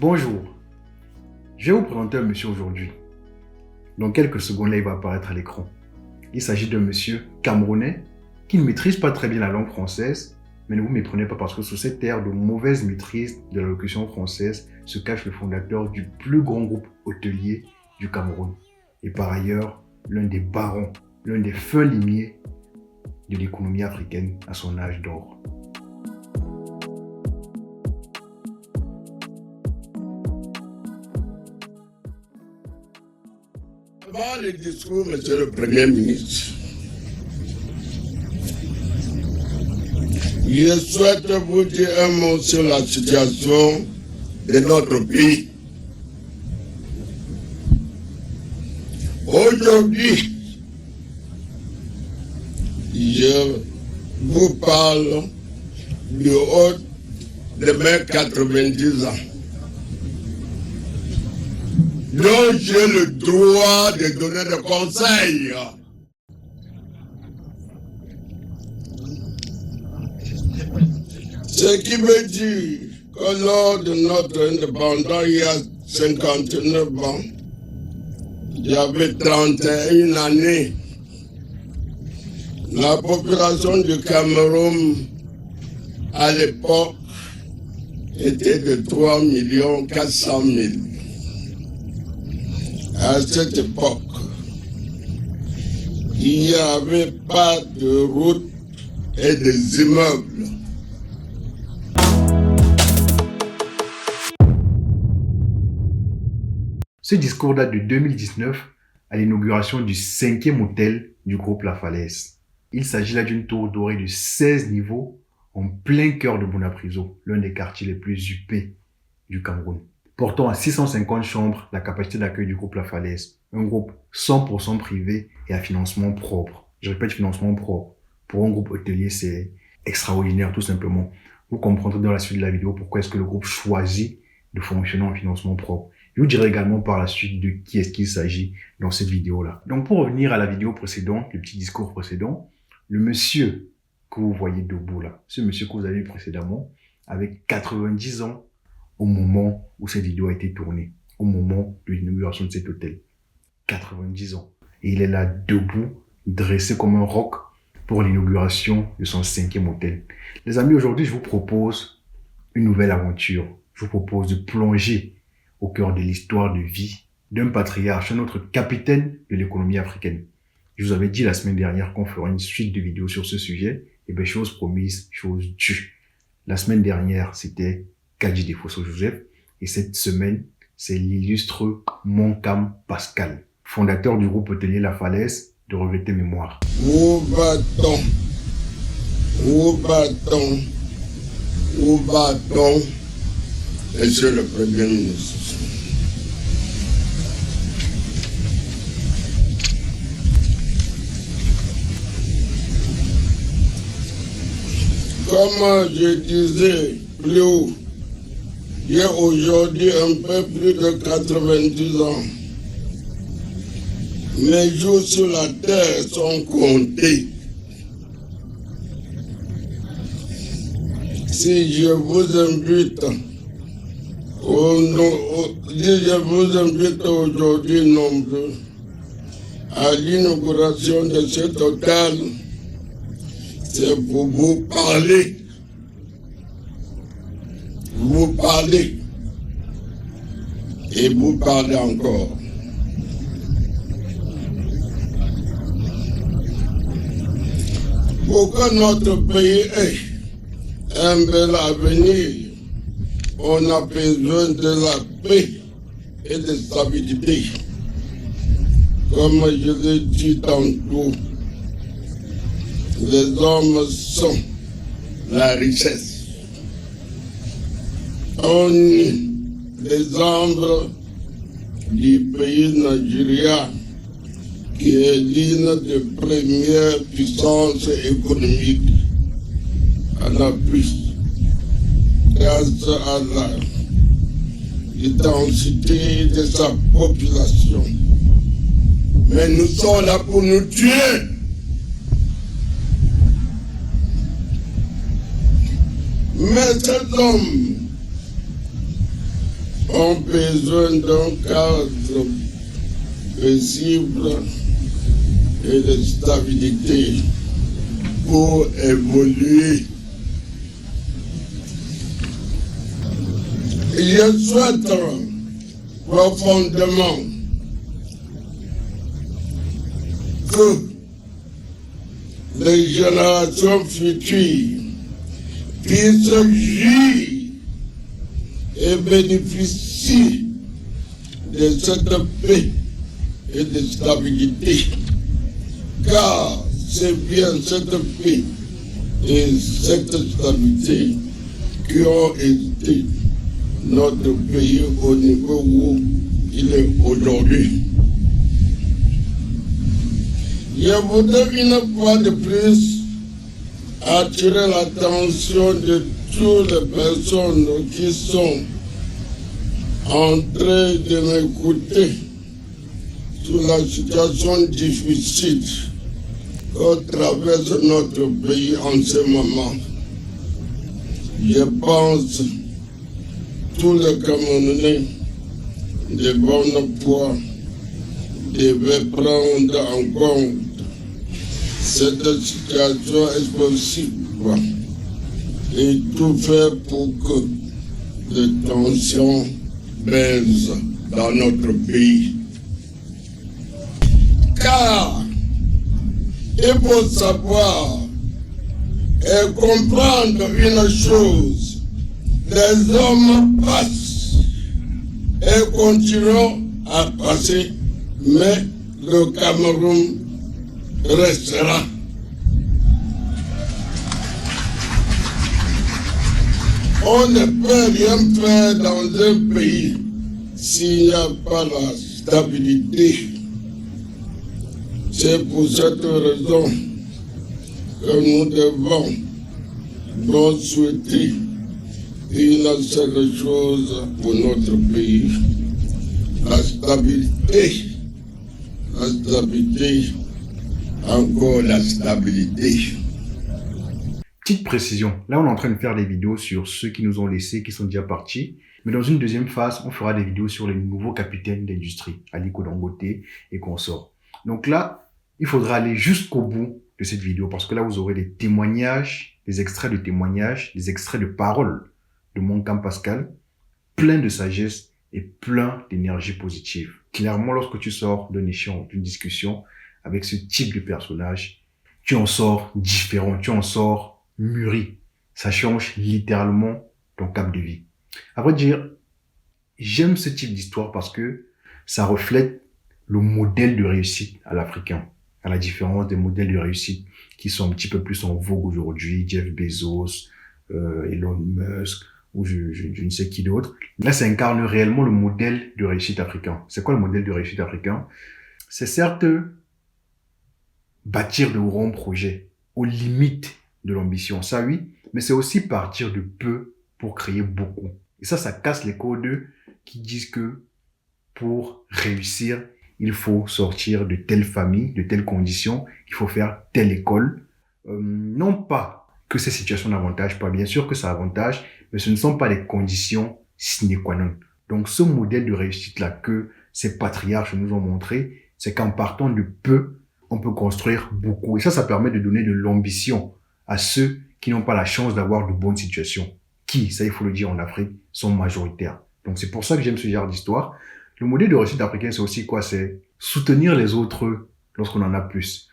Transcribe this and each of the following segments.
Bonjour, je vais vous présenter un monsieur aujourd'hui. Dans quelques secondes, là, il va apparaître à l'écran. Il s'agit d'un monsieur camerounais qui ne maîtrise pas très bien la langue française, mais ne vous méprenez pas parce que sous cette ère de mauvaise maîtrise de la locution française se cache le fondateur du plus grand groupe hôtelier du Cameroun. Et par ailleurs, l'un des barons, l'un des fins limiers de l'économie africaine à son âge d'or. Avant le discours, Monsieur le Premier ministre, je souhaite vous dire un mot sur la situation de notre pays. Aujourd'hui, je vous parle du haut de mes 90 ans. Donc j'ai le droit de donner des conseils. Ce qui veut dire que lors de notre indépendance, il y a 59 ans, j'avais 31 années. La population du Cameroun, à l'époque, était de 3 400 000. À cette époque, il n'y avait pas de route et des immeubles. Ce discours date de 2019 à l'inauguration du 5e hôtel du groupe La Falaise. Il s'agit là d'une tour dorée de 16 niveaux en plein cœur de Bonapriso, l'un des quartiers les plus huppés du Cameroun. Portant à 650 chambres la capacité d'accueil du groupe La Falaise, un groupe 100% privé et à financement propre. Je répète, financement propre. Pour un groupe hôtelier, c'est extraordinaire tout simplement. Vous comprendrez dans la suite de la vidéo pourquoi est-ce que le groupe choisit de fonctionner en financement propre. Je vous dirai également par la suite de qui est-ce qu'il s'agit dans cette vidéo-là. Donc pour revenir à la vidéo précédente, le petit discours précédent, le monsieur que vous voyez debout là, ce monsieur que vous avez vu précédemment, avec 90 ans, au moment où cette vidéo a été tournée, au moment de l'inauguration de cet hôtel. 90 ans. Et il est là debout, dressé comme un roc pour l'inauguration de son 5e hôtel. Les amis, aujourd'hui, je vous propose une nouvelle aventure. Je vous propose de plonger au cœur de l'histoire de vie d'un patriarche, un autre capitaine de l'économie africaine. Je vous avais dit la semaine dernière qu'on ferait une suite de vidéos sur ce sujet. Et bien, chose promise, chose due. La semaine dernière, c'était Kadji Defosso Joseph. Et cette semaine, c'est l'illustre Moncam Pascal, fondateur du groupe hôtelier La Falaise de Revêté Mémoire. Où va-t-on? Où va-t-on? Où va-t-on? Monsieur le Premier ministre. Comme je disais plus haut, j'ai aujourd'hui un peu plus de 90 ans. Mes jours sur la terre sont comptés. Si je vous invite aujourd'hui nombreux à l'inauguration de cet hôtel, c'est pour vous parler et vous parler encore. Pour que notre pays ait un bel avenir, on a besoin de la paix et de stabilité. Comme je l'ai dit tantôt, les hommes sont la richesse. On est l'exemple du pays Nigeria qui est l'une des premières puissances économiques en Afrique grâce à l'intensité de sa population. Mais nous sommes là pour nous tuer. Mais cet homme, ont besoin d'un cadre paisible et de stabilité pour évoluer. Je souhaite profondément que les générations futures puissent jouir et bénéficier de cette paix et de stabilité. Car c'est bien cette paix et cette stabilité qui ont été notre pays au niveau où il est aujourd'hui. Je voudrais une fois de plus attirer l'attention de toutes les personnes qui sont en train de m'écouter sur la situation difficile que traverse notre pays en ce moment. Je pense tous les Camerounais de bonne foi devaient prendre en compte cette situation explosive et tout faire pour que les tensions baissent dans notre pays. Car il faut savoir et comprendre une chose: les hommes passent et continueront à passer, mais le Cameroun restera. On ne peut rien faire dans un pays s'il n'y a pas la stabilité. C'est pour cette raison que nous devons nous souhaiter une seule chose pour notre pays: la stabilité. La stabilité, encore la stabilité. Petite précision, là on est en train de faire des vidéos sur ceux qui nous ont laissés, qui sont déjà partis. Mais dans une deuxième phase, on fera des vidéos sur les nouveaux capitaines d'industrie, Aliko Dangote et consorts. Donc là, il faudra aller jusqu'au bout de cette vidéo parce que là, vous aurez des témoignages, des extraits de témoignages, des extraits de paroles de Moncam Pascal, plein de sagesse et plein d'énergie positive. Clairement, lorsque tu sors d'un échange, d'une discussion avec ce type de personnage, tu en sors différent, tu en sors mûri. Ça change littéralement ton cap de vie. À vrai dire, j'aime ce type d'histoire parce que ça reflète le modèle de réussite à l'Africain, à la différence des modèles de réussite qui sont un petit peu plus en vogue aujourd'hui, Jeff Bezos, Elon Musk, ou je ne sais qui d'autre. Là, ça incarne réellement le modèle de réussite africain. C'est quoi le modèle de réussite africain? C'est certes bâtir de grands projets aux limites de l'ambition, ça oui, mais c'est aussi partir de peu pour créer beaucoup. Et ça casse les codes qui disent que pour réussir, il faut sortir de telle famille, de telles conditions, il faut faire telle école. Non pas que ces situations n'avantagent pas, bien sûr que ça avantage, mais ce ne sont pas les conditions sine qua non. Donc ce modèle de réussite-là que ces patriarches nous ont montré, c'est qu'en partant de peu, on peut construire beaucoup. Et ça permet de donner de l'ambition à ceux qui n'ont pas la chance d'avoir de bonnes situations. Qui, ça il faut le dire en Afrique, sont majoritaires. Donc c'est pour ça que j'aime ce genre d'histoire. Le modèle de réussite africain, c'est aussi quoi? C'est soutenir les autres lorsqu'on en a plus.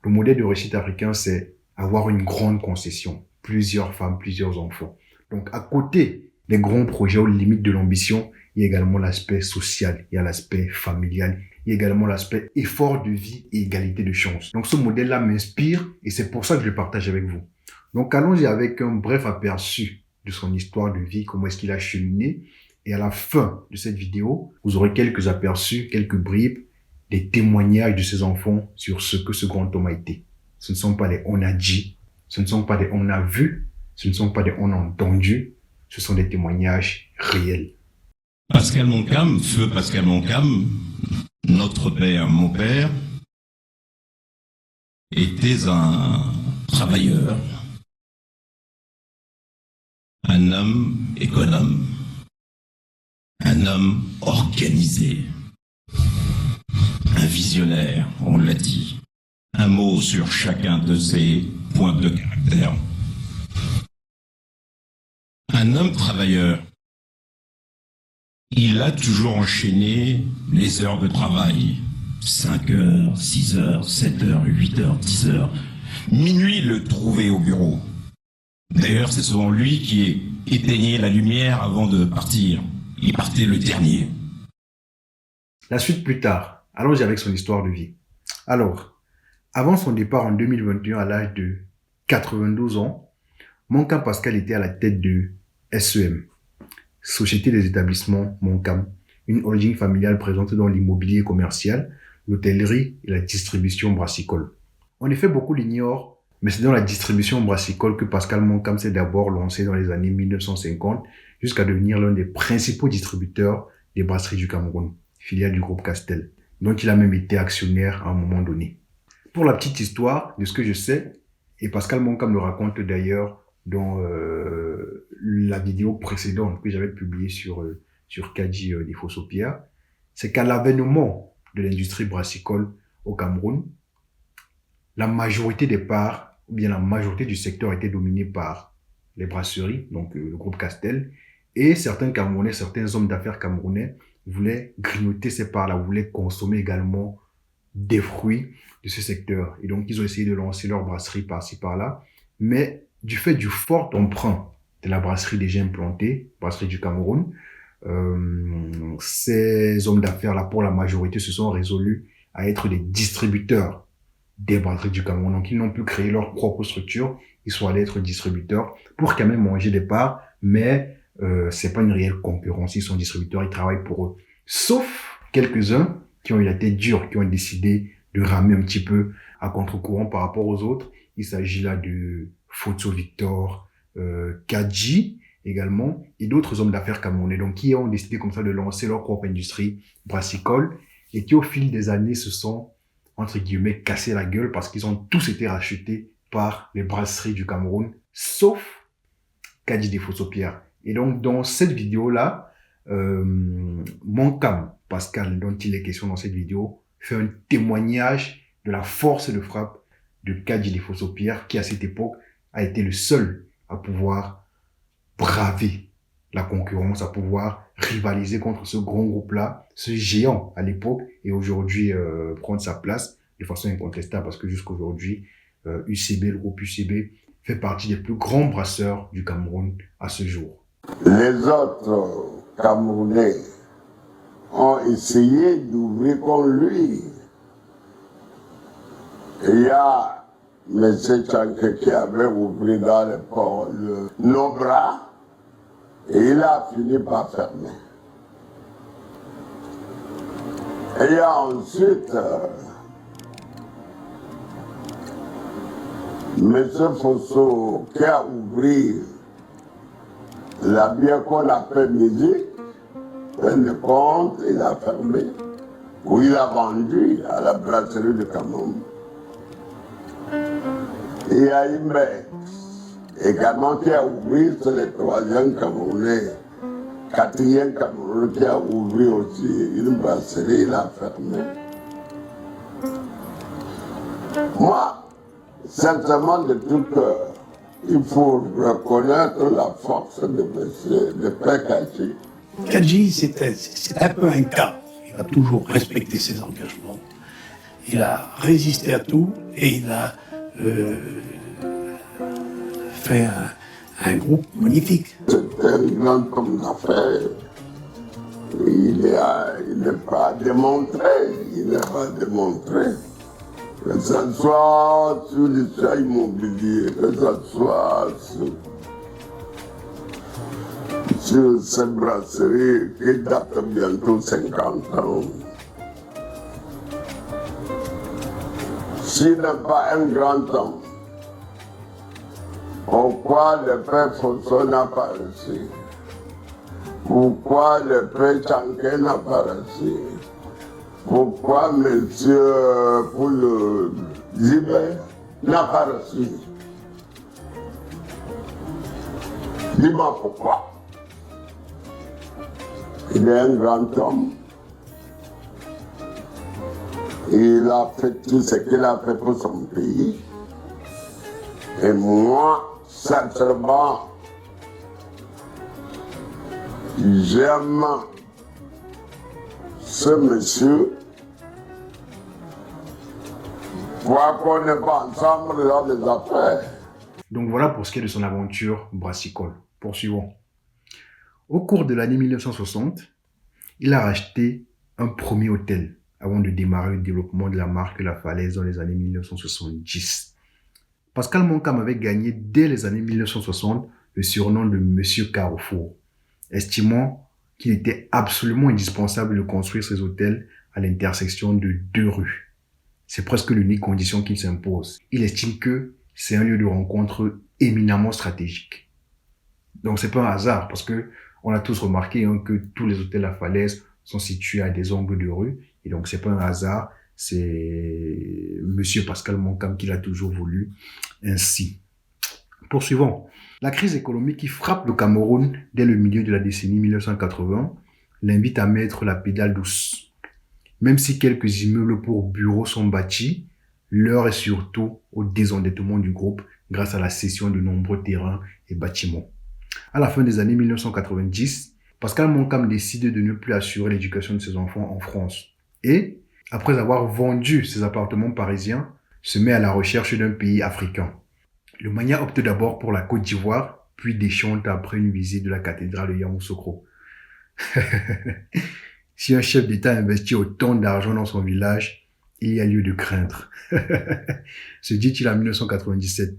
Le modèle de réussite africain, c'est avoir une grande concession, plusieurs femmes, plusieurs enfants. Donc à côté des grands projets aux limites de l'ambition, il y a également l'aspect social, il y a l'aspect familial, il y a également l'aspect effort de vie et égalité de chance. Donc ce modèle-là m'inspire et c'est pour ça que je le partage avec vous. Donc allons-y avec un bref aperçu de son histoire de vie, comment est-ce qu'il a cheminé. Et à la fin de cette vidéo, vous aurez quelques aperçus, quelques bribes, des témoignages de ses enfants sur ce que ce grand homme a été. Ce ne sont pas des on a dit, ce ne sont pas des on a vu, ce ne sont pas des on a entendu, ce sont des témoignages réels. Pascal Moncam, feu Pascal Moncam, notre père, mon père, était un travailleur, un homme économe. Un homme organisé. Un visionnaire, on l'a dit. Un mot sur chacun de ses points de caractère. Un homme travailleur. Il a toujours enchaîné les heures de travail. 5 heures, 6 heures, 7 heures, 8 heures, 10 heures. Minuit le trouver au bureau. D'ailleurs, c'est souvent lui qui éteignait la lumière avant de partir. Il partait le dernier. La suite plus tard. Allons-y avec son histoire de vie. Alors, avant son départ en 2021 à l'âge de 92 ans, Moncam Pascal était à la tête de SEM, Société des établissements Moncam, une holding familiale présente dans l'immobilier commercial, l'hôtellerie et la distribution brassicole. En effet, beaucoup l'ignorent, mais c'est dans la distribution brassicole que Pascal Moncam s'est d'abord lancé dans les années 1950 jusqu'à devenir l'un des principaux distributeurs des brasseries du Cameroun, filiale du groupe Castel, dont il a même été actionnaire à un moment donné. Pour la petite histoire de ce que je sais, et Pascal Moncam le raconte d'ailleurs dans la vidéo précédente que j'avais publiée sur Kadji des Fossopières, c'est qu'à l'avènement de l'industrie brassicole au Cameroun, la majorité des parts, ou bien la majorité du secteur était dominée par les brasseries, donc le groupe Castel, et certains Camerounais, certains hommes d'affaires camerounais voulaient grignoter ces parts-là, voulaient consommer également des fruits de ce secteur. Et donc, ils ont essayé de lancer leur brasserie par-ci, par-là, mais du fait du fort emprunt de la brasserie déjà implantée, brasserie du Cameroun, ces hommes d'affaires-là, pour la majorité, se sont résolus à être des distributeurs des brasseries du Cameroun. Donc, ils n'ont plus créé leur propre structure, ils sont allés être distributeurs pour quand même manger des parts, mais c'est pas une réelle concurrence. Ils sont distributeurs, ils travaillent pour eux. Sauf quelques-uns qui ont eu la tête dure, qui ont décidé de ramer un petit peu à contre-courant par rapport aux autres. Il s'agit là de Foto Victor, Kadji également, et d'autres hommes d'affaires camerounais, donc qui ont décidé comme ça de lancer leur propre industrie brassicole et qui au fil des années se sont, entre guillemets, cassé la gueule parce qu'ils ont tous été rachetés par les brasseries du Cameroun, sauf Kadji des Fossopières. Et donc, dans cette vidéo-là, Moncam Pascal, dont il est question dans cette vidéo, fait un témoignage de la force de frappe de Kadji des Fossopières, qui à cette époque a été le seul à pouvoir braver la concurrence, à pouvoir rivaliser contre ce grand groupe-là, ce géant à l'époque, et aujourd'hui prendre sa place de façon incontestable, parce que jusqu'à aujourd'hui, UCB, le groupe UCB, fait partie des plus grands brasseurs du Cameroun à ce jour. Les autres Camerounais ont essayé d'ouvrir comme lui. Il y a M. Tchanké qui avait ouvert dans le port le Nobra et il a fini par fermer. Et il y a ensuite M. Fosso qui a ouvert la bière qu'on appelle musique, un compte, il a fermé, ou il a vendu à la brasserie de Cameroun. Il y a Imex également qui a ouvert, c'est le troisième Camerounais, quatrième Camerounais qui a ouvert aussi une brasserie, il a fermé. Moi, sincèrement de tout cœur, il faut reconnaître la force de Père Kadji. Kadji, c'est un peu un cas. Il a toujours respecté ses engagements. Il a résisté à tout et il a fait un groupe magnifique. C'est un grand homme d'affaires. Il n'est pas démontré. Que ce soit sur les champs immobiliers, que ce soit sur cette brasserie qui date bientôt 50 ans. S'il n'est pas un grand homme, pourquoi le père Fosso n'a pas réussi? Pourquoi le père Tchanké n'a pas réussi? Pourquoi M. Poul Zibé n'a pas reçu? Dis-moi pourquoi. Il est un grand homme. Il a fait tout ce qu'il a fait pour son pays. Et moi, sincèrement, j'aime ce monsieur. Pour qu'on n'est pas ensemble dans les affaires. Donc voilà pour ce qui est de son aventure brassicole. Poursuivons. Au cours de l'année 1960, il a racheté un premier hôtel avant de démarrer le développement de la marque La Falaise dans les années 1970. Pascal Monkam avait gagné dès les années 1960 le surnom de Monsieur Carrefour, estimant qu'il était absolument indispensable de construire ces hôtels à l'intersection de 2 rues. C'est presque l'unique condition qu'il s'impose. Il estime que c'est un lieu de rencontre éminemment stratégique. Donc c'est pas un hasard parce que on a tous remarqué que tous les hôtels à Falaise sont situés à des angles de rue et donc c'est pas un hasard, c'est Monsieur Pascal Monkam qui l'a toujours voulu ainsi. Poursuivons. La crise économique qui frappe le Cameroun dès le milieu de la décennie 1980 l'invite à mettre la pédale douce. Même si quelques immeubles pour bureaux sont bâtis, l'heure est surtout au désendettement du groupe grâce à la cession de nombreux terrains et bâtiments. À la fin des années 1990, Pascal Monkam décide de ne plus assurer l'éducation de ses enfants en France. Et, après avoir vendu ses appartements parisiens, se met à la recherche d'un pays africain. Le Mania opte d'abord pour la Côte d'Ivoire, puis déchante après une visite de la cathédrale de Yamoussoukro. Si un chef d'État investit autant d'argent dans son village, il y a lieu de craindre. Se dit-il en 1997.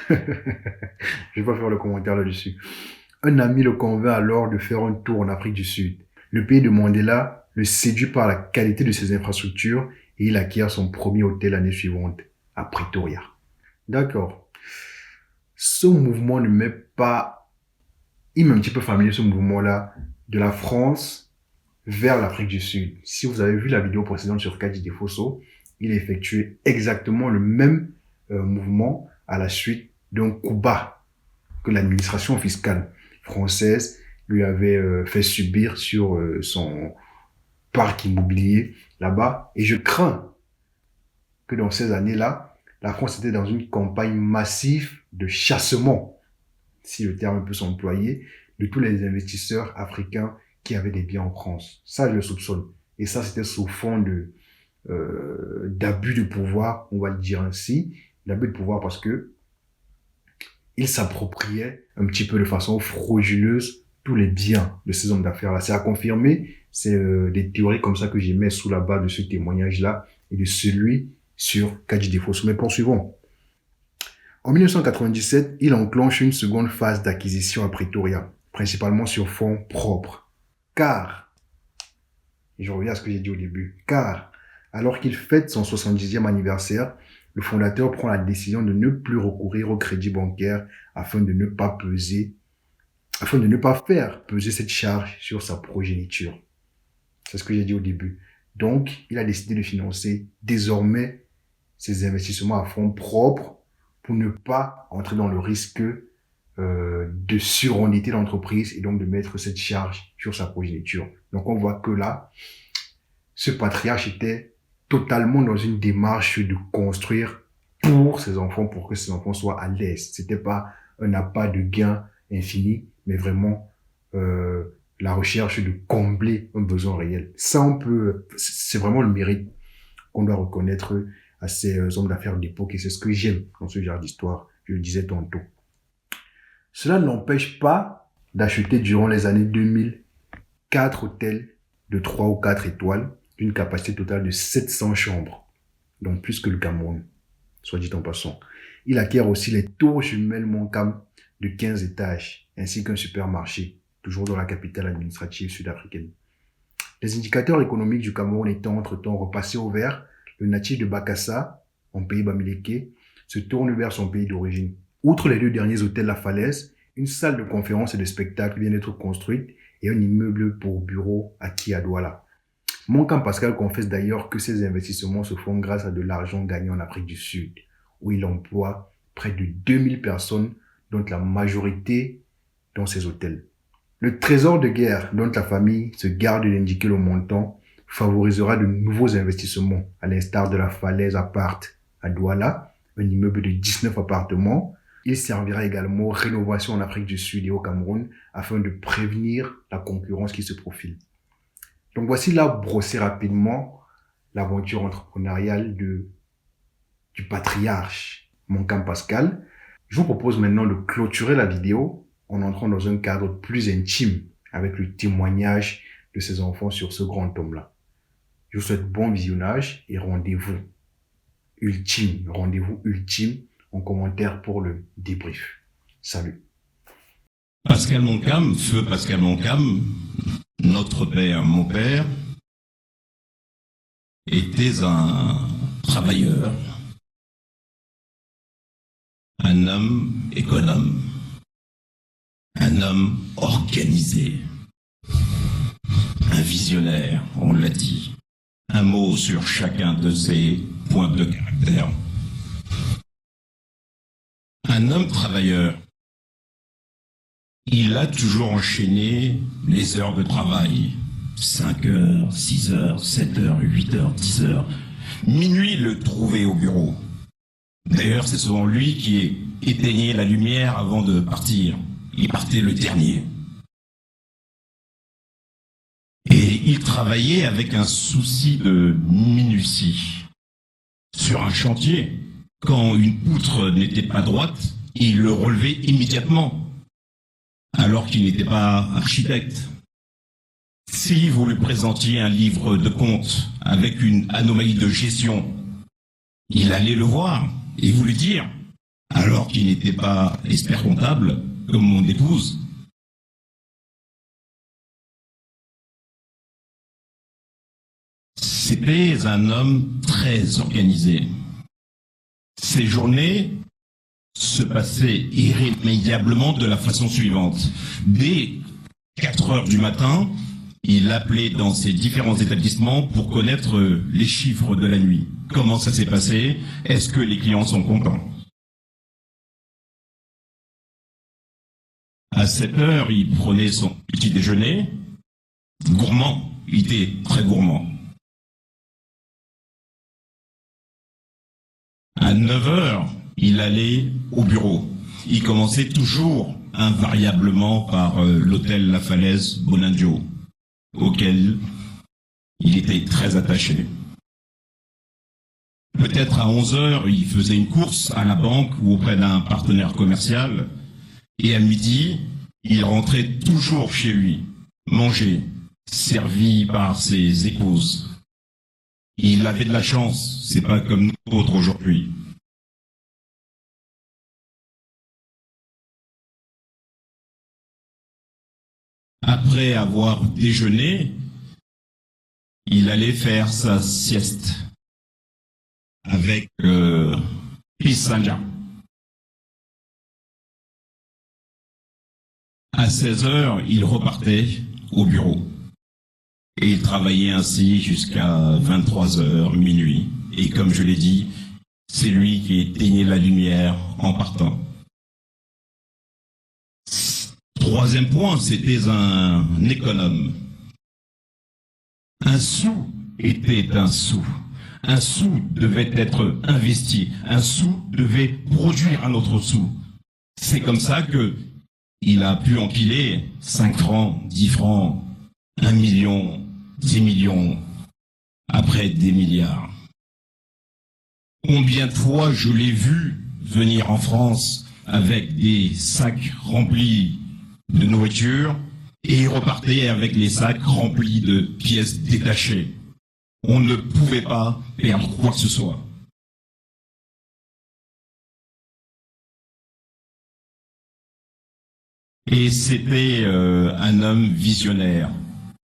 Je vais pas faire le commentaire là-dessus. Un ami le convainc alors de faire un tour en Afrique du Sud. Le pays de Mandela le séduit par la qualité de ses infrastructures et il acquiert son premier hôtel l'année suivante, à Pretoria. D'accord. Ce mouvement ne met pas... Il m'est un petit peu familier, ce mouvement-là, de la France vers l'Afrique du Sud. Si vous avez vu la vidéo précédente sur Kadi Defosso, il a effectué exactement le même mouvement à la suite d'un coup bas que l'administration fiscale française lui avait fait subir sur son parc immobilier là-bas. Et je crains que dans ces années-là, la France était dans une campagne massive de chassement, si le terme peut s'employer, de tous les investisseurs africains qui avaient des biens en France. Ça, je le soupçonne. Et ça, c'était sous fond d'abus de pouvoir, on va le dire ainsi. D'abus de pouvoir parce que il s'appropriait un petit peu de façon frauduleuse tous les biens de ces hommes d'affaires-là. C'est à confirmer. C'est des théories comme ça que j'ai mis sous la barre de ce témoignage-là et de celui sur Kadi Defosso. Mais poursuivons. En 1997, il enclenche une seconde phase d'acquisition à Pretoria, principalement sur fonds propres. Car, et je reviens à ce que j'ai dit au début, car alors qu'il fête son 70e anniversaire, le fondateur prend la décision de ne plus recourir au crédit bancaire afin de ne pas faire peser cette charge sur sa progéniture. C'est ce que j'ai dit au début. Donc, il a décidé de financer désormais ses investissements à fonds propres pour ne pas entrer dans le risque de surendetter l'entreprise et donc de mettre cette charge sur sa progéniture. Donc, on voit que là, ce patriarche était totalement dans une démarche de construire pour ses enfants, pour que ses enfants soient à l'aise. C'était pas un appât de gain infini, mais vraiment la recherche de combler un besoin réel. Ça, c'est vraiment le mérite qu'on doit reconnaître à ces hommes d'affaires d'époque, et c'est ce que j'aime dans ce genre d'histoire, je le disais tantôt. Cela n'empêche pas d'acheter durant les années 2000 4 hôtels de 3 ou 4 étoiles d'une capacité totale de 700 chambres, donc plus que le Cameroun, soit dit en passant. Il acquiert aussi les tours jumelles Monkam de 15 étages, ainsi qu'un supermarché, toujours dans la capitale administrative sud-africaine. Les indicateurs économiques du Cameroun étant entre-temps repassés au vert, le natif de Bakassa, en pays Bamileke, se tourne vers son pays d'origine. Outre les 2 derniers hôtels La Falaise, une salle de conférence et de spectacle vient d'être construite et un immeuble pour bureaux acquis à Douala. Monkam Pascal confesse d'ailleurs que ses investissements se font grâce à de l'argent gagné en Afrique du Sud, où il emploie près de 2000 personnes, dont la majorité dans ses hôtels. Le trésor de guerre dont la famille se garde d'indiquer le montant favorisera de nouveaux investissements, à l'instar de la falaise Apart à Douala, un immeuble de 19 appartements. Il servira également aux rénovations en Afrique du Sud et au Cameroun afin de prévenir la concurrence qui se profile. Donc voici là brossé rapidement l'aventure entrepreneuriale du patriarche Moncam Pascal. Je vous propose maintenant de clôturer la vidéo en entrant dans un cadre plus intime avec le témoignage de ses enfants sur ce grand homme-là. Je vous souhaite bon visionnage et rendez-vous ultime en commentaire pour le débrief. Salut. Pascal Moncam, feu Pascal Moncam, notre père, mon père, était un travailleur, un homme économe, un homme organisé, un visionnaire, on l'a dit. Un mot sur chacun de ses points de caractère. Un homme travailleur. Il a toujours enchaîné les heures de travail. 5 heures, 6 heures, 7 heures, 8 heures, 10 heures. Minuit le trouvait au bureau. D'ailleurs, c'est souvent lui qui éteignait la lumière avant de partir. Il partait le dernier. Et il travaillait avec un souci de minutie. Sur un chantier, quand une poutre n'était pas droite, il le relevait immédiatement, alors qu'il n'était pas architecte. Si vous lui présentiez un livre de comptes avec une anomalie de gestion, il allait le voir et vous lui dire, alors qu'il n'était pas expert comptable, comme mon épouse. C'était un homme très organisé. Ses journées se passaient irrémédiablement de la façon suivante. Dès 4 heures du matin, il appelait dans ses différents établissements pour connaître les chiffres de la nuit. Comment ça s'est passé? Est-ce que les clients sont contents? À 7 heures, il prenait son petit déjeuner. Gourmand, il était très gourmand. À 9 heures, il allait au bureau. Il commençait toujours invariablement par l'hôtel La Falaise Bonindio, auquel il était très attaché. Peut-être à 11 heures, il faisait une course à la banque ou auprès d'un partenaire commercial. Et à midi, il rentrait toujours chez lui, manger, servi par ses épouses. Il avait de la chance, c'est pas comme nous autres aujourd'hui. Après avoir déjeuné, il allait faire sa sieste avec Pisanja. À 16 heures, il repartait au bureau. Et il travaillait ainsi jusqu'à 23 heures, minuit. Et comme je l'ai dit, c'est lui qui éteignait la lumière en partant. Troisième point, c'était un économe. Un sou était un sou. Un sou devait être investi. Un sou devait produire un autre sou. C'est comme ça que il a pu empiler 5 francs, 10 francs, 1 million, 10 millions, après des milliards. Combien de fois je l'ai vu venir en France avec des sacs remplis de nourriture et il repartait avec les sacs remplis de pièces détachées. On ne pouvait pas perdre quoi que ce soit. Et c'était un homme visionnaire.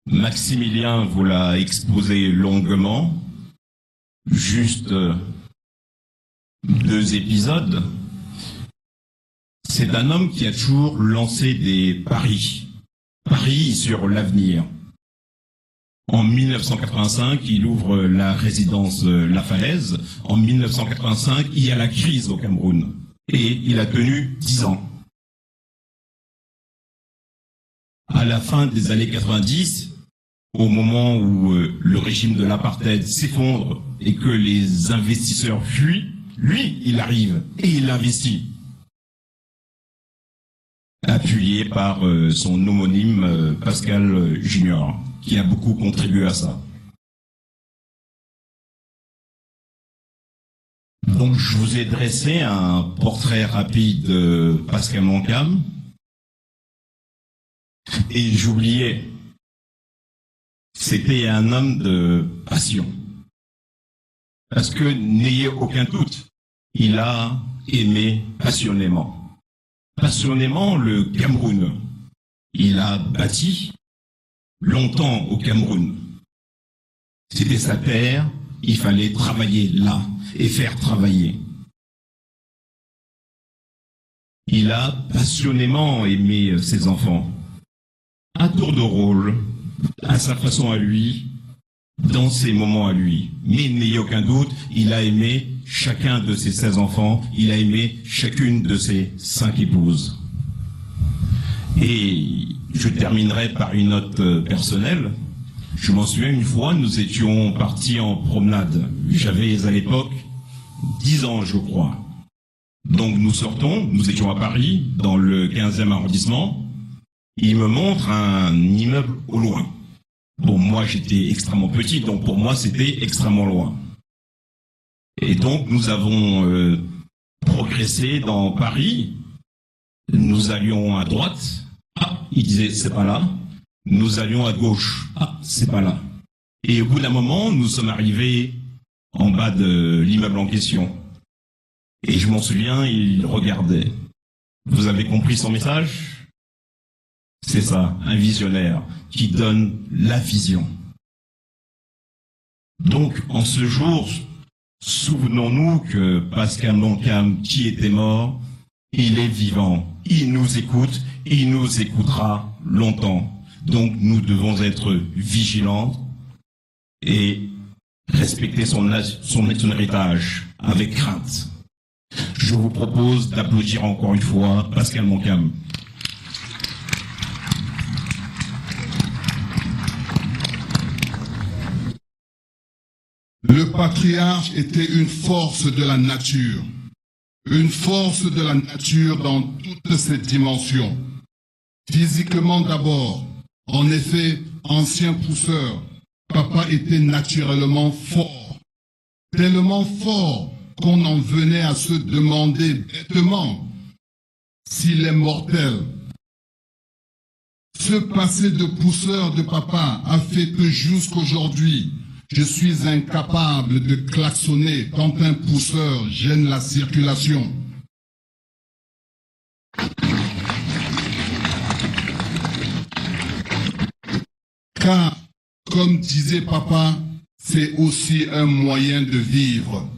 Maximilien vous l'a exposé longuement, juste 2 épisodes. C'est un homme qui a toujours lancé des paris sur l'avenir. En 1985, il ouvre la résidence La Falaise. En 1985, il y a la crise au Cameroun. Et il a tenu 10 ans. À à la fin des années 90, au moment où le régime de l'apartheid s'effondre et que les investisseurs fuient, lui, il arrive et il investit. Appuyé par son homonyme Pascal Junior, qui a beaucoup contribué à ça. Donc je vous ai dressé un portrait rapide de Pascal Monkam. Et j'oubliais, c'était un homme de passion. Parce que n'ayez aucun doute, il a aimé passionnément. Passionnément le Cameroun. Il a bâti longtemps au Cameroun. C'était sa terre, il fallait travailler là et faire travailler. Il a passionnément aimé ses enfants, à tour de rôle, à sa façon à lui, dans ses moments à lui. Mais n'ayez aucun doute, il a aimé chacun de ses 16 enfants, il a aimé chacune de ses 5 épouses. Et je terminerai par une note personnelle. Je m'en souviens, une fois, nous étions partis en promenade. J'avais à l'époque 10 ans, je crois. Donc nous sortons, nous étions à Paris, dans le 15e arrondissement. Il me montre un immeuble au loin. Bon, moi j'étais extrêmement petit, donc pour moi c'était extrêmement loin. Et donc nous avons progressé dans Paris. Nous allions à droite. Ah, il disait c'est pas là. Nous allions à gauche. Ah, c'est pas là. Et au bout d'un moment, nous sommes arrivés en bas de l'immeuble en question. Et je m'en souviens, il regardait. Vous avez compris son message? C'est ça, un visionnaire qui donne la vision. Donc, en ce jour, souvenons-nous que Pascal Monkam, qui était mort, il est vivant. Il nous écoute, il nous écoutera longtemps. Donc, nous devons être vigilants et respecter son héritage avec crainte. Je vous propose d'applaudir encore une fois Pascal Monkam. Le patriarche était une force de la nature. Une force de la nature dans toutes ses dimensions. Physiquement d'abord. En effet, ancien pousseur, papa était naturellement fort. Tellement fort qu'on en venait à se demander bêtement s'il est mortel. Ce passé de pousseur de papa a fait que jusqu'aujourd'hui, je suis incapable de klaxonner quand un pousseur gêne la circulation. Car, comme disait papa, c'est aussi un moyen de vivre.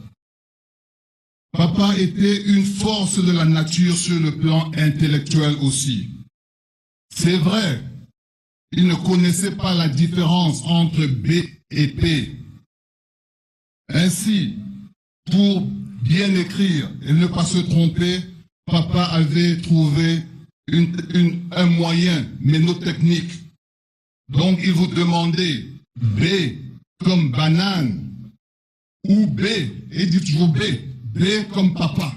Papa était une force de la nature sur le plan intellectuel aussi. C'est vrai, il ne connaissait pas la différence entre B et P. Ainsi, pour bien écrire et ne pas se tromper, papa avait trouvé un moyen mémotechnique. Donc il vous demandait B comme banane ou B, et dit toujours B, B comme papa.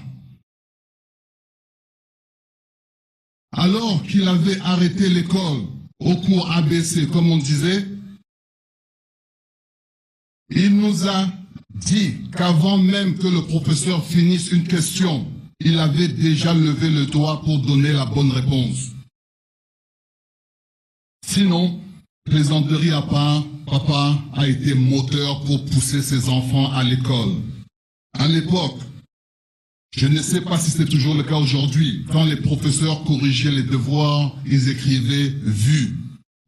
Alors qu'il avait arrêté l'école au cours ABC, comme on disait, il nous a dit qu'avant même que le professeur finisse une question, il avait déjà levé le doigt pour donner la bonne réponse. Sinon, plaisanterie à part, papa a été moteur pour pousser ses enfants à l'école. À l'époque, je ne sais pas si c'est toujours le cas aujourd'hui, quand les professeurs corrigeaient les devoirs, ils écrivaient « vu »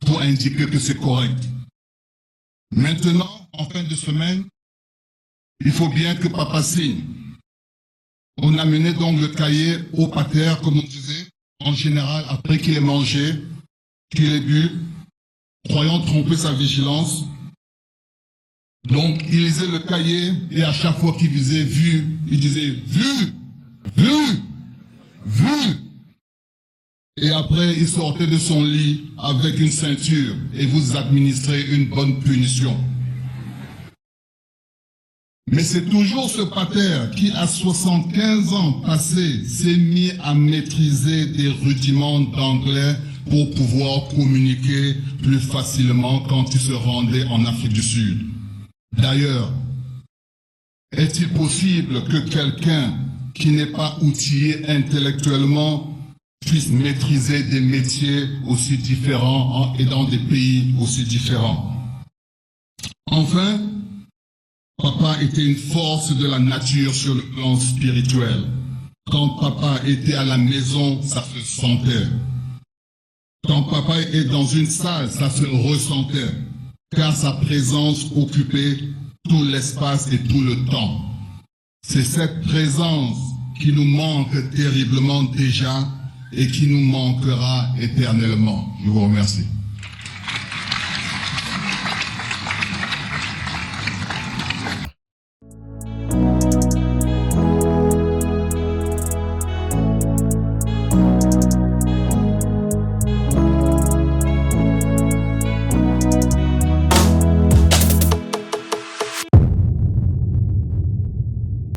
pour indiquer que c'est correct. Maintenant, en fin de semaine, il faut bien que papa signe. On amenait donc le cahier au pater, comme on disait, en général, après qu'il ait mangé, qu'il ait bu, croyant tromper sa vigilance. Donc, il lisait le cahier et à chaque fois qu'il disait « vu », il disait « vu, vu, vu ». Et après, il sortait de son lit avec une ceinture et vous administrez une bonne punition. Mais c'est toujours ce pater qui, à 75 ans passés, s'est mis à maîtriser des rudiments d'anglais pour pouvoir communiquer plus facilement quand il se rendait en Afrique du Sud. D'ailleurs, est-il possible que quelqu'un qui n'est pas outillé intellectuellement puisse maîtriser des métiers aussi différents et dans des pays aussi différents? Enfin, papa était une force de la nature sur le plan spirituel. Quand papa était à la maison, ça se sentait. Quand papa est dans une salle, ça se ressentait, car sa présence occupait tout l'espace et tout le temps. C'est cette présence qui nous manque terriblement déjà et qui nous manquera éternellement. Je vous remercie.